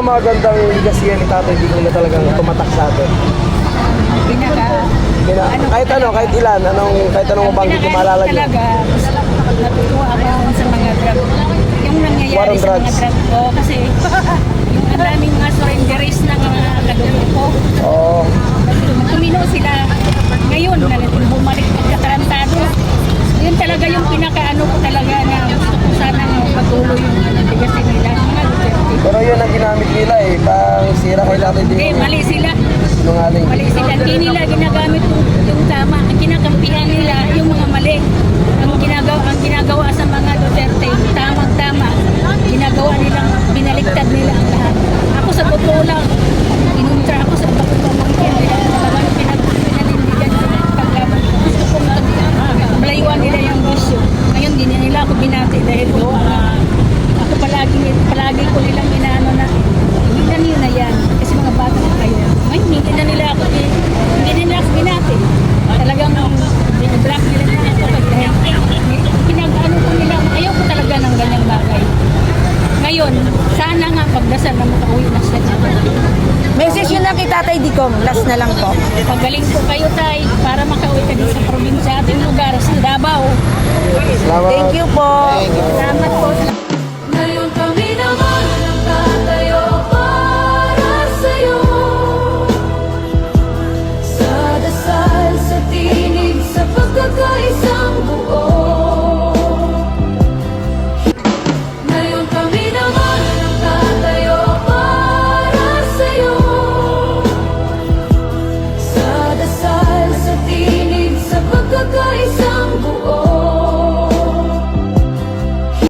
pinakamagandang ligasiyan ni Tatay Digong na talagang tumatak sa atin? Kahit ano, kahit ilan, kahit anong mabanggit yung maalala nyo? Talaga, natutuwa ako sa mga drug. Yung nangyayari sa mga drug ko. Kasi yung ang daming mga surrenderies ng mga kadugo ko. Oo. Tumino sila. Ngayon, bumalik pagkatarantado. Yun talaga yung pinakaano ko talaga na gusto ko sana patuloy yung bigasin nila. Mga Duterte. Pero yun ang ginamit nila eh, pang sira kay Tatay Hindi, Digong. mali sila. Sinungaling. Mali sila. Hindi nila ginagamit yung tama. Ang kinakampihan nila yung mga mali. Ang ginagawa sa mga Duterte, tamang-tama. Ginagawa nilang, binaliktad nila ang lahat. Ako sa totoo lang, inuntra ako sa pagpapamangkin nila. Talagang pinanindigan ko ng paglaban. Gusto kong malayuan nila yung bisyo. Ngayon, hindi nila ako binati dahil ako palagi ko nilang inaano na hindi na niyo na yan. Kasi mga bata na kayo. Ngayon, hindi na nila ako binati. Talagang black nila na ako. Dahil pinag-ano ko nila, ayaw ko talaga ng ganyang bagay. Ngayon, sana nga pagdasal na makauwi na siya. Message yun lang kay Tatay Digong. Last na lang po. Pagaling po kayo, Tay, para makauwi ka din sa probinsya ating lugar, sa Davao. Salamat. Thank you po. Salamat.